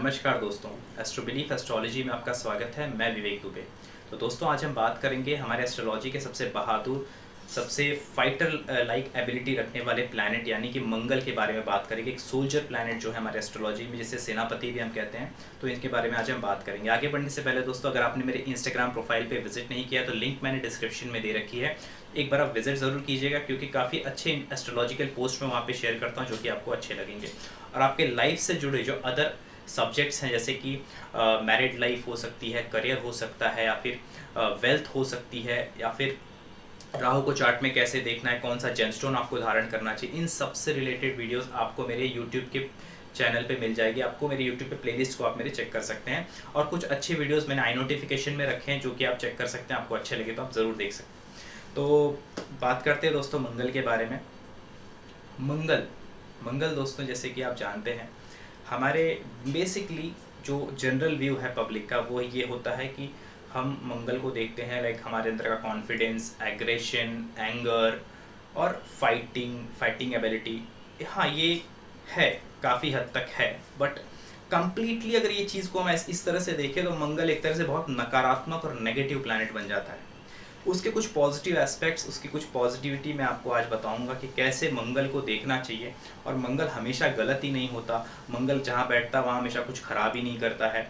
नमस्कार दोस्तों, एस्ट्रोबिलीफ एस्ट्रोलॉजी में आपका स्वागत है। मैं विवेक दुबे। तो दोस्तों, आज हम बात करेंगे हमारे एस्ट्रोलॉजी के सबसे बहादुर, सबसे फाइटर लाइक एबिलिटी रखने वाले प्लैनेट यानी कि मंगल के बारे में बात करेंगे। एक सोल्जर प्लैनेट जो है हमारे एस्ट्रोलॉजी में, जिसे सेनापति भी हम कहते हैं, तो इनके बारे में आज हम बात करेंगे। आगे बढ़ने से पहले दोस्तों, अगर आपने मेरे इंस्टाग्राम प्रोफाइल पे विजिट नहीं किया तो लिंक मैंने डिस्क्रिप्शन में दे रखी है, एक बार आप विजिट ज़रूर कीजिएगा, क्योंकि काफ़ी अच्छे एस्ट्रोलॉजिकल पोस्ट मैं वहाँ पे शेयर करता हूँ जो कि आपको अच्छे लगेंगे। और आपके लाइफ से जुड़े जो अदर सब्जेक्ट्स हैं, जैसे कि मैरिड लाइफ हो सकती है, करियर हो सकता है, या फिर वेल्थ हो सकती है, या फिर राहु को चार्ट में कैसे देखना है, कौन सा जेमस्टोन आपको धारण करना चाहिए, इन सब से रिलेटेड वीडियोस आपको मेरे यूट्यूब के चैनल पे मिल जाएगी। आपको मेरे यूट्यूब पे प्लेलिस्ट को आप मेरे चेक कर सकते हैं, और कुछ अच्छे वीडियोस मैंने आई नोटिफिकेशन में रखे हैं जो कि आप चेक कर सकते हैं। आपको अच्छे लगे तो आप ज़रूर देख सकते हैं। तो बात करते हैं दोस्तों मंगल के बारे में। मंगल दोस्तों, जैसे कि आप जानते हैं, हमारे बेसिकली जो जनरल व्यू है पब्लिक का, वो ये होता है कि हम मंगल को देखते हैं लाइक हमारे अंदर का कॉन्फिडेंस, एग्रेशन, एंगर और फाइटिंग एबिलिटी। हाँ, ये है, काफ़ी हद तक है, बट कंप्लीटली अगर ये चीज़ को हम इस तरह से देखें तो मंगल एक तरह से बहुत नकारात्मक और नेगेटिव प्लैनेट बन जाता है। उसके कुछ पॉजिटिव एस्पेक्ट्स, उसकी कुछ पॉजिटिविटी मैं आपको आज बताऊंगा कि कैसे मंगल को देखना चाहिए। और मंगल हमेशा गलत ही नहीं होता, मंगल जहाँ बैठता वहाँ हमेशा कुछ खराब ही नहीं करता है।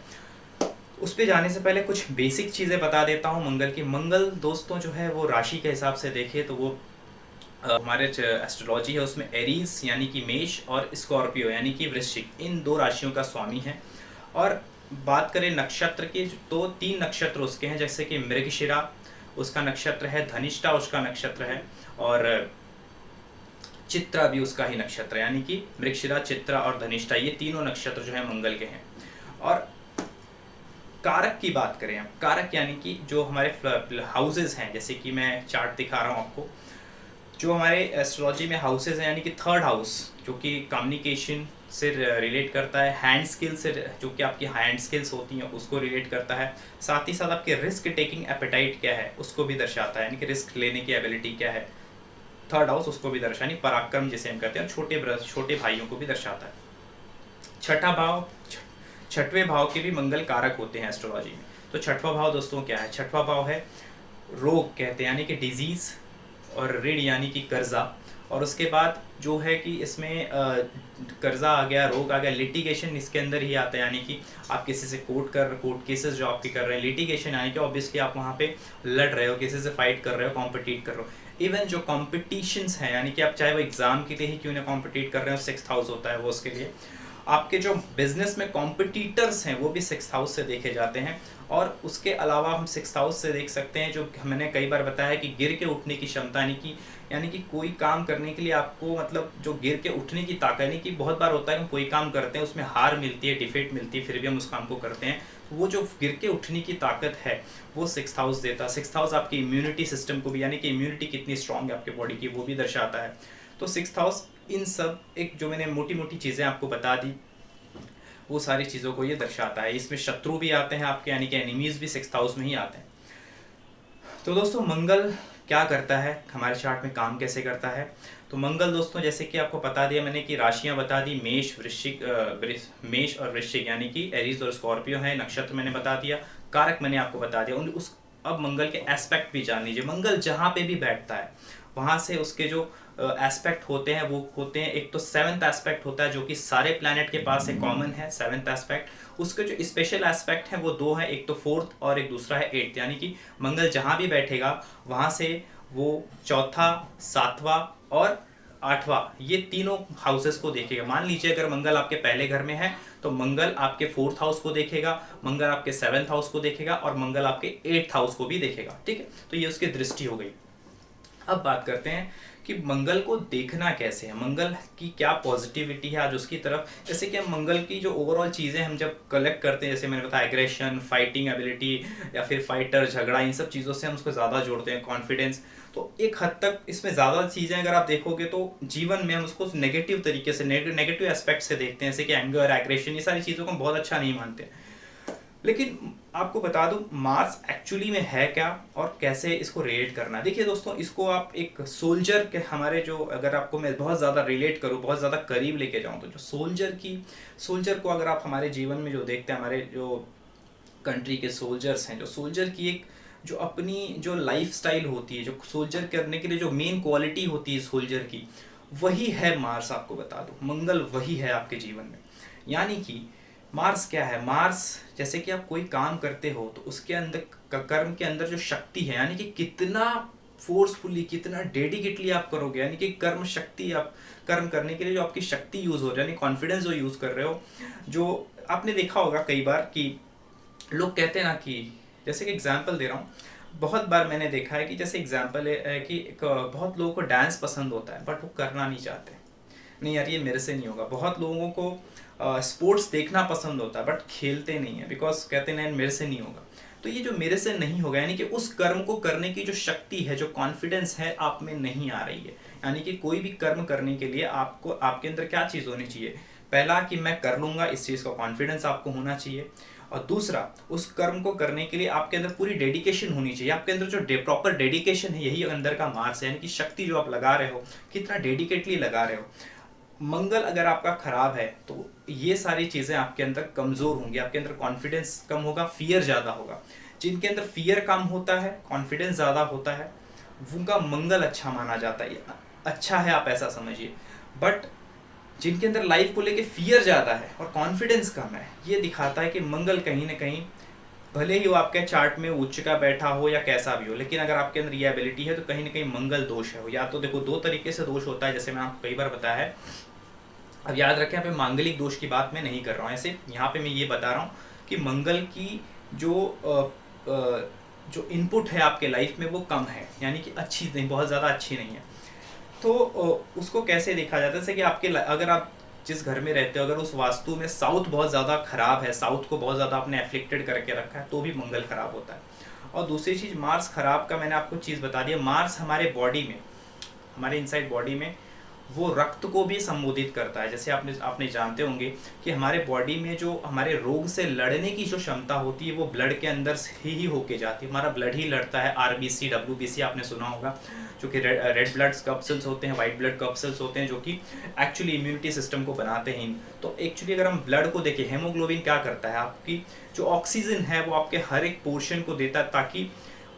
उस पे जाने से पहले कुछ बेसिक चीज़ें बता देता हूँ मंगल की। मंगल दोस्तों जो है वो राशि के हिसाब से देखे तो वो हमारे एस्ट्रोलॉजी है उसमें एरीज यानी कि मेष और स्कॉर्पियो यानी कि वृश्चिक, इन दो राशियों का स्वामी है। और बात करें नक्षत्र की तो 3 नक्षत्र उसके हैं, जैसे कि मृगशिरा उसका नक्षत्र है, धनिष्ठा उसका नक्षत्र है, और चित्रा भी उसका ही नक्षत्र है। यानी कि मृगशिरा, चित्रा और धनिष्ठा, ये तीनों नक्षत्र जो है मंगल के हैं। और कारक की बात करें, अब कारक यानी कि जो हमारे हाउसेज हैं, जैसे कि मैं चार्ट दिखा रहा हूँ आपको, जो हमारे एस्ट्रोलॉजी में हाउसेज हैं, यानी कि 3rd हाउस जो कि कम्युनिकेशन से रिलेट करता है, हैंड स्किल से, जो कि आपकी हैंड स्किल्स होती हैं उसको रिलेट करता है, साथ ही साथ आपके रिस्क टेकिंग एपेटाइट क्या है उसको भी दर्शाता है, यानी कि रिस्क लेने की एबिलिटी क्या है। 3rd हाउस उसको भी दर्शाता है, पराक्रम जिसे हम कहते हैं, छोटे भाइयों को भी दर्शाता है। 6वें भाव के भी मंगल कारक होते हैं एस्ट्रोलॉजी में। तो 6वां भाव दोस्तों क्या है? 6वां भाव है रोग कहते हैं, यानी कि डिजीज, और ऋण यानी कि कर्जा। और उसके बाद जो है कि इसमें कर्जा आ गया, रोग आ गया, लिटिगेशन इसके अंदर ही आता है, यानी कि आप किसी से कोर्ट केसेस जो आपके कर रहे हैं, लिटिगेशन यानी कि ऑब्वियसली आप वहाँ पे लड़ रहे हो, किसी से फाइट कर रहे हो, कॉम्पिटिट कर रहे हो। इवन जो कॉम्पिटिशन्स हैं, यानी कि आप चाहे वो एग्जाम के लिए ही क्यों ना कॉम्पिटिट कर रहे हो, 6th हाउस होता है वो उसके लिए। आपके जो बिजनेस में कॉम्पिटिटर्स हैं वो भी 6th हाउस से देखे जाते हैं। और उसके अलावा हम 6th हाउस से देख सकते हैं, जो मैंने कई बार बताया है, कि गिर के उठने की क्षमता, यानी कि कोई काम करने के लिए आपको, मतलब जो गिर के उठने की ताकत, यानी कि बहुत बार होता है हम कोई काम करते हैं उसमें हार मिलती है, डिफीट मिलती है, फिर भी हम उस काम को करते हैं। वो जो गिर के उठने की ताकत है वो 6th हाउस देता है। 6th हाउस आपकी इम्यूनिटी सिस्टम को भी, यानी कि इम्यूनिटी कितनी स्ट्रांग है आपके बॉडी की, वो भी दर्शाता है। तो 6th हाउस इन सब, एक जो मैंने मोटी मोटी चीज़ें आपको बता दी, वो सारी चीज़ों को ये दर्शाता है। इसमें शत्रु भी आते हैं आपके, यानी कि एनिमीज भी 6th हाउस में ही आते हैं। तो दोस्तों मंगल क्या करता है, हमारे चार्ट में काम कैसे करता है? तो मंगल दोस्तों, जैसे कि आपको बता दिया मैंने कि राशियां बता दी, मेष और वृश्चिक, यानी कि एरीज और स्कॉर्पियो है। नक्षत्र मैंने बता दिया, कारक मैंने आपको बता दिया। अब मंगल के एस्पेक्ट भी जान लीजिए। मंगल जहाँ पे भी बैठता है वहाँ से उसके जो एस्पेक्ट होते हैं वो होते हैं, एक तो 7th एस्पेक्ट होता है जो कि सारे प्लैनेट के पास है, कॉमन है 7th एस्पेक्ट। उसके जो स्पेशल एस्पेक्ट हैं वो 2 हैं, एक तो 4th और एक दूसरा है 8th। यानी कि मंगल जहाँ भी बैठेगा वहाँ से वो 4था, 7वां और 8वां, ये तीनों हाउसेस को देखेगा। मान लीजिए अगर मंगल आपके पहले घर में है तो मंगल आपके 4th हाउस को देखेगा, मंगल आपके 7th हाउस को देखेगा, और मंगल आपके 8th हाउस को भी देखेगा। ठीक है, तो ये उसकी दृष्टि हो गई। अब बात करते हैं कि मंगल को देखना कैसे है, मंगल की क्या पॉजिटिविटी है आज उसकी तरफ। जैसे कि हम मंगल की जो ओवरऑल चीज़ें हम जब कलेक्ट करते हैं, जैसे मैंने बताया एग्रेशन, फाइटिंग एबिलिटी, या फिर फाइटर, झगड़ा, इन सब चीज़ों से हम उसको ज़्यादा जोड़ते हैं, कॉन्फिडेंस। तो एक हद तक इसमें ज़्यादा चीज़ें अगर आप देखोगे तो जीवन में हम उसको नेगेटिव तरीके से, नेगेटिव एस्पेक्ट से देखते हैं, जैसे कि एंगर, एग्रेशन, ये सारी चीज़ों को हम बहुत अच्छा नहीं मानते। लेकिन आपको बता दूं मार्स एक्चुअली में है क्या और कैसे इसको रिलेट करना है। देखिए दोस्तों, इसको आप एक सोल्जर के, हमारे जो, अगर आपको मैं बहुत ज़्यादा रिलेट करूं, बहुत ज़्यादा करीब लेके जाऊं, तो जो सोल्जर को अगर आप हमारे जीवन में जो देखते हैं, हमारे जो कंट्री के सोल्जर्स हैं, जो सोल्जर की एक जो अपनी जो लाइफ स्टाइल होती है, जो सोल्जर करने के लिए जो मेन क्वालिटी होती है सोल्जर की, वही है मार्स। आपको बता दूं मंगल वही है आपके जीवन में। यानी कि मार्स क्या है, मार्स जैसे कि आप कोई काम करते हो तो उसके अंदर कर्म के अंदर जो शक्ति है, यानी कि कितना फोर्सफुली, कितना डेडिकेटली आप करोगे, यानी कि कर्म शक्ति, आप कर्म करने के लिए जो आपकी शक्ति यूज हो रही है, यानी कॉन्फिडेंस जो यूज कर रहे हो। जो आपने देखा होगा कई बार कि लोग कहते हैं ना कि, जैसे कि एग्जाम्पल दे रहा हूँ, बहुत बार मैंने देखा है कि जैसे एग्जाम्पल है कि बहुत लोगों को डांस पसंद होता है बट वो करना नहीं चाहते, नहीं यार ये मेरे से नहीं होगा। बहुत लोगों को स्पोर्ट्स देखना पसंद होता है बट खेलते नहीं है, बिकॉज कहते हैं मेरे से नहीं होगा। तो ये जो मेरे से नहीं होगा, यानी कि उस कर्म को करने की जो शक्ति है, जो कॉन्फिडेंस है, आप में नहीं आ रही है। यानी कि कोई भी कर्म करने के लिए आपको, आपके अंदर क्या चीज़ होनी चाहिए, पहला कि मैं कर लूँगा, इस चीज़ का कॉन्फिडेंस आपको होना चाहिए। और दूसरा, उस कर्म को करने के लिए आपके अंदर पूरी डेडिकेशन होनी चाहिए। आपके अंदर जो प्रॉपर डेडिकेशन है, यही अंदर का मार्स है, यानी कि शक्ति जो आप लगा रहे हो, कितना डेडिकेटली लगा रहे हो। मंगल अगर आपका खराब है तो ये सारी चीज़ें आपके अंदर कमज़ोर होंगी, आपके अंदर कॉन्फिडेंस कम होगा, फियर ज़्यादा होगा। जिनके अंदर फियर कम होता है, कॉन्फिडेंस ज़्यादा होता है, उनका मंगल अच्छा माना जाता है, अच्छा है आप ऐसा समझिए। बट जिनके अंदर लाइफ को लेके फियर ज़्यादा है और कॉन्फिडेंस कम है, ये दिखाता है कि मंगल कहीं ना कहीं, भले ही वो आपके चार्ट में उच्च का बैठा हो या कैसा भी हो, लेकिन अगर आपके अंदर ये एबिलिटी है तो कहीं ना कहीं मंगल दोष है। या तो देखो दो तरीके से दोष होता है, जैसे मैं आपको कई बार बताया है। अब याद रखें, यहाँ पे मांगलिक दोष की बात मैं नहीं कर रहा हूँ, ऐसे यहाँ पे मैं ये बता रहा हूँ कि मंगल की जो इनपुट है आपके लाइफ में वो कम है, यानी कि अच्छी नहीं, बहुत ज़्यादा अच्छी नहीं है। तो उसको कैसे देखा जाता है, जैसे कि आपके, अगर आप जिस घर में रहते हो, अगर उस वास्तु में साउथ बहुत ज़्यादा खराब है, साउथ को बहुत ज़्यादा आपने एफ्लिक्टेड करके रखा है, तो भी मंगल खराब होता है। और दूसरी चीज़, मार्स खराब का मैंने आपको चीज़ बता दिया। मार्स हमारे बॉडी में, हमारे इनसाइड बॉडी में वो रक्त को भी संबोधित करता है। जैसे आपने जानते होंगे कि हमारे बॉडी में जो हमारे रोग से लड़ने की जो क्षमता होती है, वो ब्लड के अंदर से ही होके जाती है। हमारा ब्लड ही लड़ता है। आरबीसी, डब्ल्यूबीसी आपने सुना होगा, जो कि रेड ब्लड कप सेल्स होते हैं, वाइट ब्लड कप सेल्स होते हैं, जो कि एक्चुअली इम्यूनिटी सिस्टम को बनाते हैं। तो एक्चुअली अगर हम ब्लड को देखें, हेमोग्लोबिन क्या करता है, आपकी जो ऑक्सीजन है वो आपके हर एक पोर्शन को देता है, ताकि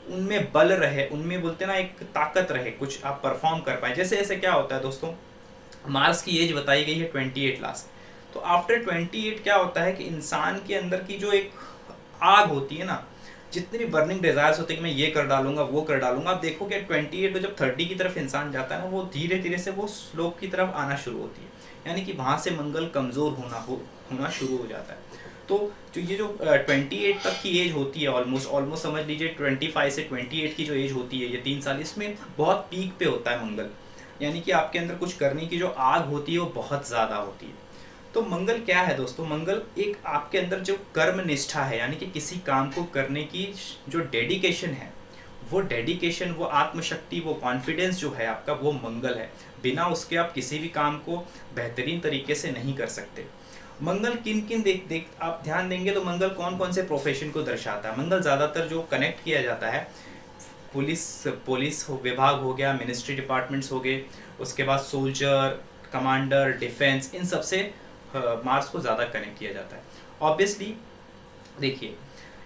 उनमें बल रहे, उनमें बोलते हैं ना एक ताकत रहे, कुछ आप परफॉर्म कर पाए। जैसे ऐसे क्या होता है दोस्तों, मार्स की एज बताई गई है 28 लास्ट। तो आफ्टर 28 क्या होता है कि इंसान के अंदर की जो एक आग होती है ना, जितने भी बर्निंग डिजायर्स होते हैं कि मैं ये कर डालूंगा, वो कर डालूंगा, आप देखो कि 28 में जब 30 की तरफ इंसान जाता है ना, वो धीरे धीरे से वो स्लोप की तरफ आना शुरू होती है, यानी कि वहाँ से मंगल कमज़ोर होना शुरू हो जाता है। तो जो ये जो 28 तक की एज होती है, ऑलमोस्ट समझ लीजिए 25 से 28 की जो एज होती है, ये 3 साल, इसमें बहुत पीक पे होता है मंगल। यानी कि आपके अंदर कुछ करने की जो आग होती है वो बहुत ज़्यादा होती है। तो मंगल क्या है दोस्तों, मंगल एक आपके अंदर जो कर्म निष्ठा है, यानी कि किसी काम को करने की जो डेडिकेशन है, वो डेडिकेशन, वो आत्मशक्ति, वो कॉन्फिडेंस जो है आपका, वो मंगल है। बिना उसके आप किसी भी काम को बेहतरीन तरीके से नहीं कर सकते। मंगल किन किन देख आप ध्यान देंगे तो मंगल कौन कौन से प्रोफेशन को दर्शाता है। मंगल ज़्यादातर जो कनेक्ट किया जाता है, पुलिस विभाग हो गया, मिनिस्ट्री डिपार्टमेंट्स हो गए, उसके बाद सोल्जर, कमांडर, डिफेंस, इन सब से मार्स को ज़्यादा कनेक्ट किया जाता है। ऑब्वियसली देखिए,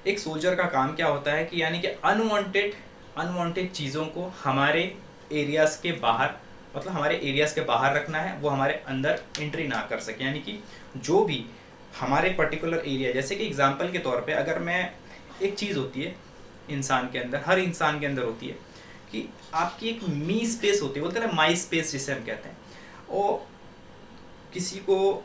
एक सोल्जर का काम क्या होता है कि यानी कि अनवांटेड चीज़ों को हमारे एरियाज़ के बाहर, मतलब हमारे एरियाज़ के बाहर रखना है, वो हमारे अंदर एंट्री ना कर सके। यानी कि जो भी हमारे पर्टिकुलर एरिया, जैसे कि एग्जांपल के तौर पे, अगर मैं, एक चीज़ होती है इंसान के अंदर, हर इंसान के अंदर होती है कि आपकी एक मी स्पेस होती है, बोलते हैं ना माई स्पेस जिसे हम कहते हैं। और किसी को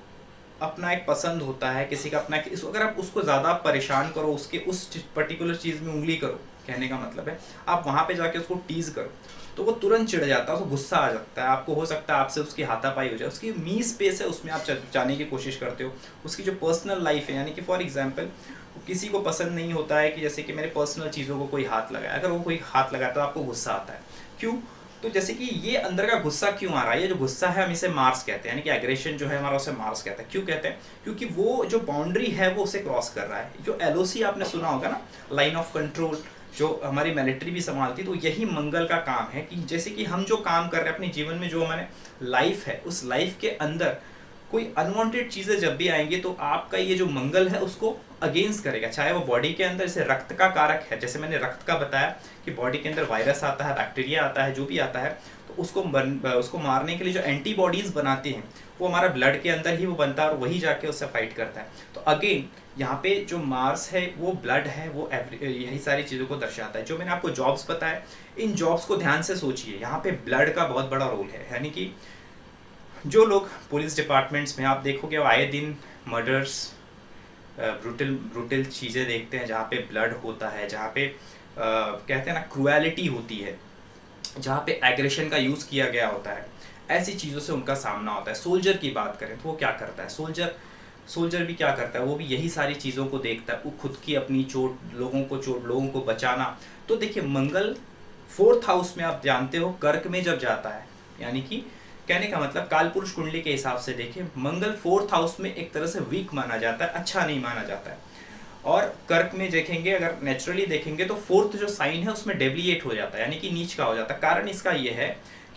अपना एक पसंद होता है, किसी का अपना, अगर आप उसको ज़्यादा परेशान करो, उसके उस पर्टिकुलर चीज़ में उंगली करो, कहने का मतलब है आप वहाँ पे जाके उसको टीज़ करो तो वो तुरंत चिढ़ जाता है, उसको गुस्सा आ जाता है, आपको हो सकता है आपसे उसकी हाथापाई हो जाए। उसकी मी स्पेस है, उसमें आप जाने की कोशिश करते हो। उसकी जो पर्सनल लाइफ है, यानी कि फॉर एग्जांपल किसी को पसंद नहीं होता है कि जैसे कि मेरे पर्सनल चीज़ों को कोई हाथ लगाए, अगर वो कोई हाथ लगाता है तो आपको गुस्सा आता है। क्यों? तो जैसे कि ये अंदर का गुस्सा क्यों आ रहा है, ये जो गुस्सा है हम इसे मार्स कहते हैं, यानी कि एग्रेशन जो है हमारा उसे मार्स कहते हैं। क्यों कहते हैं? क्योंकि वो जो बाउंड्री है वो उसे क्रॉस कर रहा है। जो एलओसी आपने सुना होगा ना, लाइन ऑफ कंट्रोल, जो हमारी मिलिट्री भी संभालती है, तो यही मंगल का काम है कि जैसे कि हम जो काम कर रहे हैं अपने जीवन में, जो हमारे लाइफ है, उस लाइफ के अंदर कोई अनवांटेड चीज़ें जब भी आएंगी तो आपका ये जो मंगल है उसको अगेंस्ट करेगा। चाहे वो बॉडी के अंदर, जैसे रक्त का कारक है, जैसे मैंने रक्त का बताया कि बॉडी के अंदर वायरस आता है, बैक्टीरिया आता है, जो भी आता है, तो उसको मारने के लिए जो एंटीबॉडीज़ बनाते हैं वो हमारा ब्लड के अंदर ही वो बनता है और वही जाके उससे फाइट करता है। तो अगेन यहाँ पे जो मार्स है वो ब्लड है, वो यही सारी चीज़ों को दर्शाता है। जो मैंने आपको जॉब्स बताया, इन जॉब्स को ध्यान से सोचिए, यहाँ पे ब्लड का बहुत बड़ा रोल है। यानी कि जो लोग पुलिस डिपार्टमेंट्स में आप देखोगे आए दिन मर्डर्स, ब्रूटल चीज़ें देखते हैं, जहाँ पे ब्लड होता है, जहाँ पे कहते हैं ना क्रूएलिटी होती है, जहाँ पे एग्रेशन का यूज़ किया गया होता है, ऐसी चीज़ों से उनका सामना होता है। सोल्जर की बात करें तो वो क्या करता है, सोल्जर भी क्या करता है, वो भी यही सारी चीज़ों को देखता है। वो खुद की अपनी लोगों को बचाना। तो देखिए मंगल 4th हाउस में आप जानते हो कर्क में जब जाता है, यानी कि कहने का मतलब कालपुरुष कुंडली के हिसाब से देखिए मंगल 4th हाउस में एक तरह से वीक माना जाता है, अच्छा नहीं माना जाता है। और कर्क में देखेंगे, अगर नेचुरली देखेंगे तो 4th जो साइन है उसमें डेविएट हो जाता है, यानी कि नीच का हो जाता है। कारण इसका ये है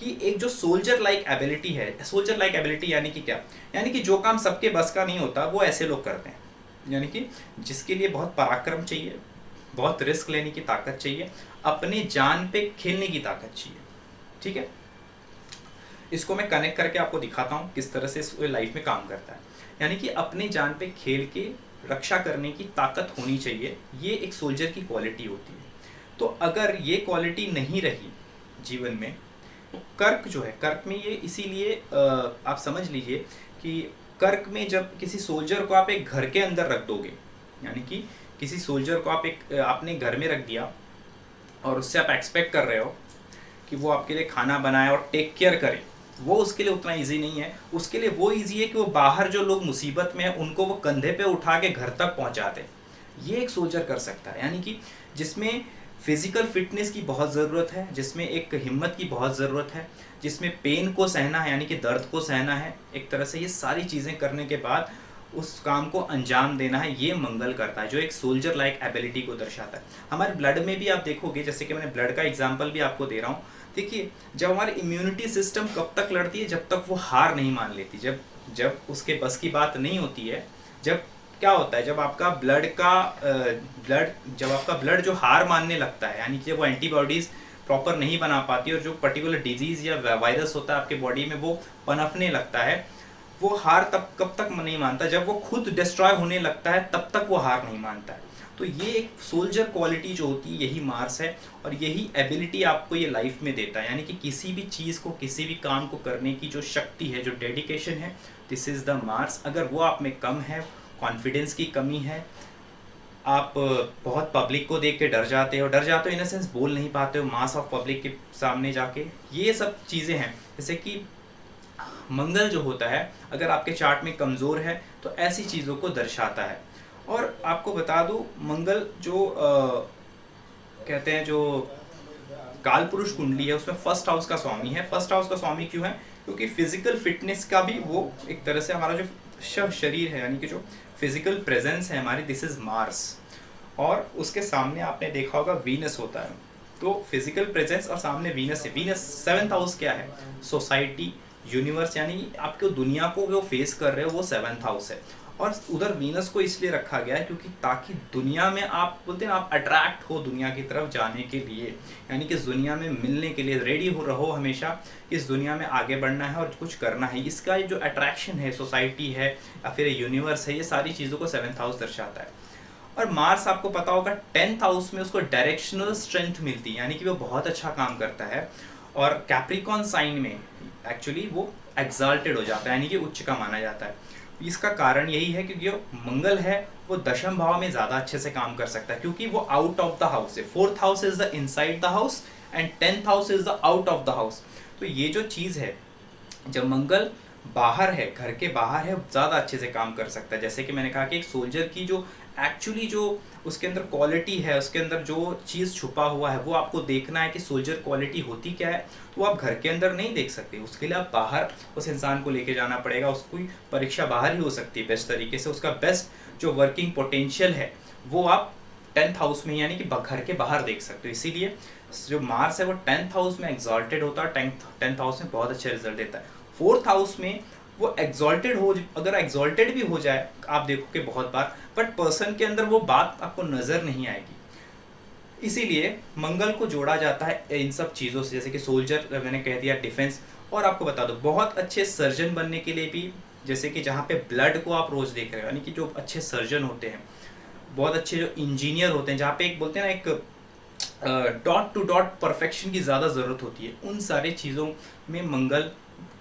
कि एक जो सोल्जर लाइक एबिलिटी है, सोल्जर लाइक एबिलिटी यानी कि क्या, यानी कि जो काम सबके बस का नहीं होता वो ऐसे लोग करते हैं। यानी कि जिसके लिए बहुत पराक्रम चाहिए, बहुत रिस्क लेने की ताकत चाहिए, अपने जान पे खेलने की ताकत चाहिए। ठीक है, इसको मैं कनेक्ट करके आपको दिखाता हूँ किस तरह से इस लाइफ में काम करता है। यानी कि अपने जान पे खेल के रक्षा करने की ताकत होनी चाहिए, ये एक सोल्जर की क्वालिटी होती है। तो अगर ये क्वालिटी नहीं रही जीवन में, तो कर्क जो है, कर्क में ये इसीलिए आप समझ लीजिए कि कर्क में जब किसी सोल्जर को आप एक घर के अंदर रख दोगे, यानी कि किसी सोल्जर को आप आपने घर में रख दिया और उससे आप एक्सपेक्ट कर रहे हो कि वो आपके लिए खाना बनाए और टेक केयर करे, वो उसके लिए उतना इजी नहीं है। उसके लिए वो इजी है कि वो बाहर जो लोग मुसीबत में हैं उनको वो कंधे पे उठा के घर तक पहुंचा दे। ये एक सोल्जर कर सकता है, यानी कि जिसमें फिजिकल फिटनेस की बहुत ज़रूरत है, जिसमें एक हिम्मत की बहुत ज़रूरत है, जिसमें पेन को सहना है, यानी कि दर्द को सहना है, एक तरह से ये सारी चीज़ें करने के बाद उस काम को अंजाम देना है, ये मंगल करता है, जो एक सोल्जर लाइक एबिलिटी को दर्शाता है। हमारे ब्लड में भी आप देखोगे, जैसे कि मैंने ब्लड का एग्जांपल भी आपको दे रहा हूँ। देखिए जब हमारी इम्यूनिटी सिस्टम कब तक लड़ती है, जब तक वो हार नहीं मान लेती, जब उसके बस की बात नहीं होती है, जब क्या होता है, जब आपका ब्लड जो हार मानने लगता है, यानी कि जब वो एंटीबॉडीज़ प्रॉपर नहीं बना पाती और जो पर्टिकुलर डिजीज़ या वायरस होता है आपके बॉडी में वो पनपने लगता है, वो हार कब तक नहीं मानता, जब वो खुद डिस्ट्रॉय होने लगता है तब तक वो हार नहीं मानता है। तो ये एक सोल्जर क्वालिटी जो होती है यही मार्स है, और यही एबिलिटी आपको ये लाइफ में देता है। यानी कि किसी भी चीज़ को, किसी भी काम को करने की जो शक्ति है, जो डेडिकेशन है, दिस इज़ द मार्स। अगर वो आप में कम है, कॉन्फिडेंस की कमी है, आप बहुत पब्लिक को देख के डर जाते हो इन द सेंस बोल नहीं पाते हो मास ऑफ पब्लिक के सामने जाके, ये सब चीज़ें हैं। जैसे कि मंगल जो होता है अगर आपके चार्ट में कमज़ोर है तो ऐसी चीज़ों को दर्शाता है। और आपको बता दूं मंगल जो कहते हैं जो कालपुरुष कुंडली है उसमें 1st हाउस का स्वामी है। 1st हाउस का स्वामी क्यों है? क्योंकि फिजिकल फिटनेस का भी वो एक तरह से हमारा जो शरीर है, यानी कि जो फिजिकल प्रेजेंस है हमारी, दिस इज मार्स। और उसके सामने आपने देखा होगा वीनस होता है, तो फिजिकल प्रेजेंस और सामने वीनस है। वीनस 7th हाउस क्या है? सोसाइटी, यूनिवर्स, यानी आपको दुनिया को जो फेस कर रहे हो वो 7th हाउस है। और उधर वीनस को इसलिए रखा गया है क्योंकि ताकि दुनिया में आप बोलते हैं आप अट्रैक्ट हो दुनिया की तरफ जाने के लिए, यानी कि इस दुनिया में मिलने के लिए रेडी हो रहो हमेशा, इस दुनिया में आगे बढ़ना है और कुछ करना है। इसका जो अट्रैक्शन है, सोसाइटी है या फिर यूनिवर्स है, ये सारी चीज़ों को 7th हाउस दर्शाता है। और मार्स आपको पता होगा 10th हाउस में उसको डायरेक्शनल स्ट्रेंथ मिलती है, यानी कि वो बहुत अच्छा काम करता है। और कैप्रिकॉन साइन में एक्चुअली वो एक्साल्टेड हो जाता है, यानी कि उच्च का माना जाता है। इसका कारण यही है क्योंकि जो मंगल है वो 10th भाव में ज़्यादा अच्छे से काम कर सकता है, क्योंकि वो आउट ऑफ द हाउस है। 4th house is the inside the house and 10th house is the out of the house. तो ये जो चीज़ है, जब मंगल बाहर है, घर के बाहर है, ज़्यादा अच्छे से काम कर सकता है। जैसे कि मैंने कहा कि एक सोल्जर की जो एक्चुअली जो उसके अंदर क्वालिटी है, उसके अंदर जो चीज़ छुपा हुआ है वो आपको देखना है कि सोल्जर क्वालिटी होती क्या है। तो आप घर के अंदर नहीं देख सकते, उसके लिए आप बाहर उस इंसान को लेके जाना पड़ेगा। उसकी परीक्षा बाहर ही हो सकती है बेस्ट तरीके से। उसका बेस्ट जो वर्किंग पोटेंशियल है वो आप 10th हाउस में यानी कि घर के बाहर देख सकते हो। इसीलिए जो मार्स है वो 10th हाउस में एग्जॉल्टेड होता है, 10th हाउस में बहुत अच्छे रिजल्ट देता है। 4th हाउस में वो एग्जॉल्टेड हो, अगर एग्जॉल्टेड भी हो जाए आप देखोगे बहुत बार, बट पर्सन के अंदर वो बात आपको नज़र नहीं आएगी। इसीलिए मंगल को जोड़ा जाता है इन सब चीज़ों से, जैसे कि सोल्जर मैंने कह दिया, डिफेंस। और आपको बता दो बहुत अच्छे सर्जन बनने के लिए भी, जैसे कि जहाँ पे ब्लड को आप रोज़ देख रहे हो, यानी कि जो अच्छे सर्जन होते हैं, बहुत अच्छे जो इंजीनियर होते हैं, जहाँ पे एक बोलते हैं ना एक डॉट टू डॉट परफेक्शन की ज़्यादा ज़रूरत होती है, उन सारी चीज़ों में मंगल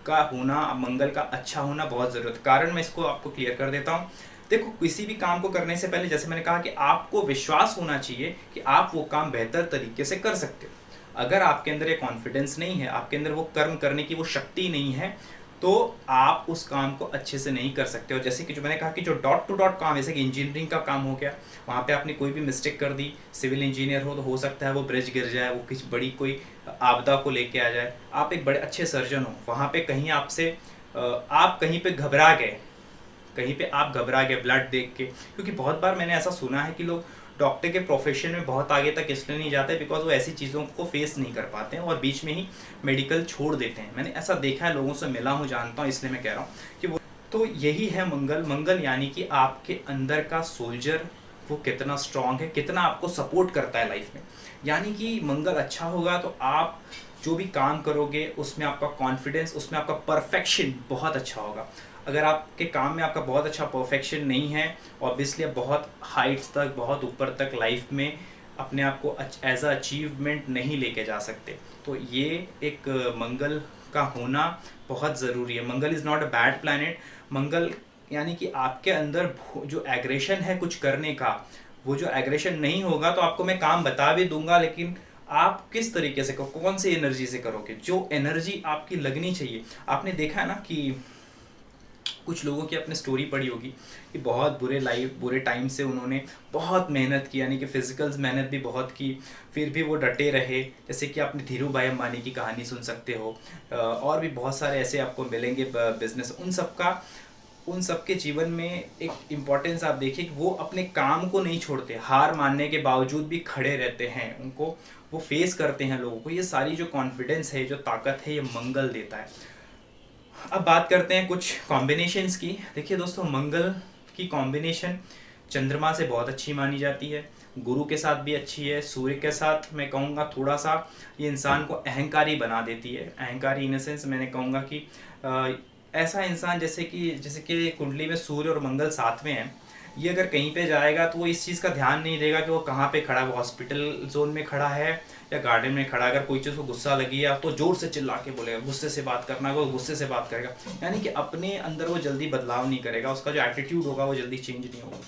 का होना, मंगल का अच्छा होना बहुत ज़रूरत। कारण मैं इसको आपको क्लियर कर देता हूँ। देखो किसी भी काम को करने से पहले, जैसे मैंने कहा कि आपको विश्वास होना चाहिए कि आप वो काम बेहतर तरीके से कर सकते हो। अगर आपके अंदर ये कॉन्फिडेंस नहीं है, आपके अंदर वो कर्म करने की वो शक्ति नहीं है, तो आप उस काम को अच्छे से नहीं कर सकते। और जैसे कि जो मैंने कहा कि जो डॉट टू डॉट काम, जैसे कि इंजीनियरिंग का काम हो गया, वहाँ पे आपने कोई भी मिस्टेक कर दी, सिविल इंजीनियर हो तो हो सकता है वो ब्रिज गिर जाए, वो किसी बड़ी कोई आपदा को लेके आ जाए। आप एक बड़े अच्छे सर्जन हो, वहाँ पे कहीं आपसे आप कहीं पे घबरा गए, कहीं पे आप घबरा गए ब्लड देख के, क्योंकि बहुत बार मैंने ऐसा सुना है कि लोग डॉक्टर के प्रोफेशन में बहुत आगे तक इसलिए नहीं जाते बिकॉज वो ऐसी चीज़ों को फेस नहीं कर पाते हैं और बीच में ही मेडिकल छोड़ देते हैं। मैंने ऐसा देखा है, लोगों से मिला हूँ, जानता हूँ, इसलिए मैं कह रहा हूँ कि वो, तो यही है मंगल। मंगल यानी कि आपके अंदर का सोल्जर वो कितना स्ट्रांग है, कितना आपको सपोर्ट करता है लाइफ में। यानी कि मंगल अच्छा होगा तो आप जो भी काम करोगे उसमें आपका कॉन्फिडेंस, उसमें आपका परफेक्शन बहुत अच्छा होगा। अगर आपके काम में आपका बहुत अच्छा परफेक्शन नहीं है, ऑब्वियसली आप बहुत हाइट्स तक, बहुत ऊपर तक लाइफ में अपने आप को एज अ अचीवमेंट नहीं लेके जा सकते। तो ये एक मंगल का होना बहुत ज़रूरी है। Mangal is not a bad planet. Mangal यानी कि आपके अंदर जो एग्रेशन है कुछ करने का, वो जो एग्रेशन नहीं होगा तो आपको मैं काम बता भी दूंगा, लेकिन आप किस तरीके से कौन सी एनर्जी से करोगे, जो एनर्जी आपकी लगनी चाहिए। आपने देखा है ना कि कुछ लोगों की आपने स्टोरी पढ़ी होगी कि बहुत बुरे टाइम से उन्होंने बहुत मेहनत की, यानी कि फिजिकल मेहनत भी बहुत की, फिर भी वो डटे रहे। जैसे कि आपने धीरू भाई अंबानी की कहानी सुन सकते हो, और भी बहुत सारे ऐसे आपको मिलेंगे बिजनेस। उन सब के जीवन में एक इम्पॉर्टेंस आप देखिए कि वो अपने काम को नहीं छोड़ते, हार मानने के बावजूद भी खड़े रहते हैं, उनको वो फेस करते हैं लोगों को। ये सारी जो कॉन्फिडेंस है, जो ताकत है, ये मंगल देता है। अब बात करते हैं कुछ कॉम्बिनेशंस की। देखिए दोस्तों, मंगल की कॉम्बिनेशन चंद्रमा से बहुत अच्छी मानी जाती है, गुरु के साथ भी अच्छी है, सूर्य के साथ मैं कहूँगा थोड़ा सा ये इंसान को अहंकारी बना देती है। अहंकारी इन सेंस मैंने कहूँगा कि ऐसा इंसान जैसे कि कुंडली में सूर्य और मंगल साथ में है, ये अगर कहीं पे जाएगा तो वो इस चीज़ का ध्यान नहीं देगा कि वो कहाँ पे खड़ा है, वो हॉस्पिटल जोन में खड़ा है या गार्डन में खड़ा। अगर कोई चीज़ को गुस्सा लगी है तो जोर से चिल्ला के बोलेगा, गुस्से से बात करना है वो गुस्से से बात करेगा। यानी कि अपने अंदर वो जल्दी बदलाव नहीं करेगा, उसका जो एटीट्यूड होगा वो जल्दी चेंज नहीं होगा।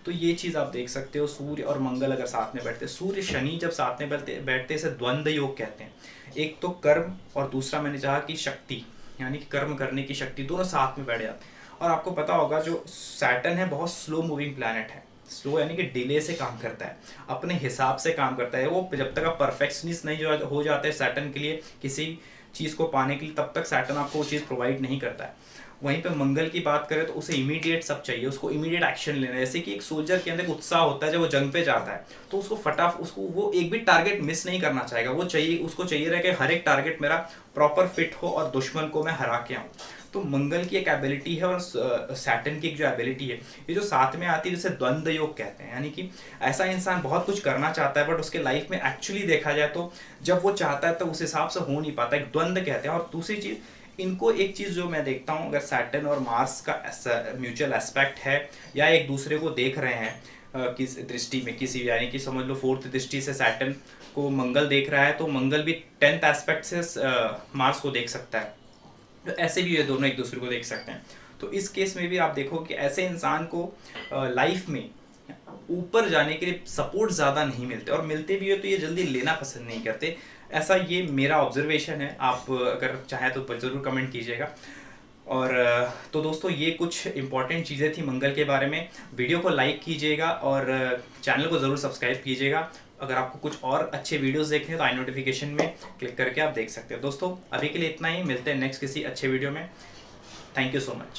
तो ये चीज़ आप देख सकते हो। सूर्य और मंगल अगर साथ में बैठते, सूर्य शनि जब साथ में बैठते इसे द्वंद्व योग कहते हैं। एक तो कर्म और दूसरा मैंने चाहा कि शक्ति, यानी कि कर्म करने की शक्ति, दोनों साथ में बैठ जाते हैं। और आपको पता होगा जो सैटर्न है बहुत स्लो मूविंग प्लैनेट है। स्लो यानी कि डिले से काम करता है, अपने हिसाब से काम करता है। वो जब तक आप परफेक्शनिस्ट नहीं जो हो जाते हैं सैटर्न के लिए किसी चीज़ को पाने के लिए, तब तक सैटर्न आपको वो चीज़ प्रोवाइड नहीं करता है। वहीं पे मंगल की बात करें तो उसे इमीडिएट सब चाहिए, उसको इमीडिएट एक्शन लेना है। जैसे कि एक सोल्जर के अंदर उत्साह होता है जब वो जंग पे जाता है, तो उसको वो एक भी टारगेट मिस नहीं करना चाहेगा। उसको चाहिए रहे कि हर एक टारगेट मेरा प्रॉपर फिट हो और दुश्मन को मैं हरा के आऊँ। तो मंगल की एक एबिलिटी है और सैटर्न की एक जो एबिलिटी है, ये जो साथ में आती है जिसे द्वंद्व योग कहते हैं। यानी कि ऐसा इंसान बहुत कुछ करना चाहता है बट उसके लाइफ में एक्चुअली देखा जाए तो जब वो चाहता है तो उस हिसाब से हो नहीं पाता, एक द्वंद्व कहते हैं। और दूसरी चीज़, इनको एक चीज़ जो मैं देखता हूँ, अगर सैटर्न और मार्स का म्यूचुअल एस्पेक्ट है या एक दूसरे को देख रहे हैं किस दृष्टि में, किसी यानी कि समझ लो 4th दृष्टि से सैटर्न को मंगल देख रहा है, तो मंगल भी 10th एस्पेक्ट से मार्स को देख सकता है। तो ऐसे भी ये दोनों एक दूसरे को देख सकते हैं। तो इस केस में भी आप देखो कि ऐसे इंसान को लाइफ में ऊपर जाने के लिए सपोर्ट ज़्यादा नहीं मिलते, और मिलते भी हो तो ये जल्दी लेना पसंद नहीं करते। ऐसा ये मेरा ऑब्जर्वेशन है, आप अगर चाहें तो ज़रूर कमेंट कीजिएगा। और तो दोस्तों ये कुछ इंपॉर्टेंट चीज़ें थी मंगल के बारे में। वीडियो को लाइक कीजिएगा और चैनल को ज़रूर सब्सक्राइब कीजिएगा। अगर आपको कुछ और अच्छे वीडियोस देखने हैं तो आई नोटिफिकेशन में क्लिक करके आप देख सकते हो। दोस्तों अभी के लिए इतना ही, मिलते हैं नेक्स्ट किसी अच्छे वीडियो में। Thank you so much.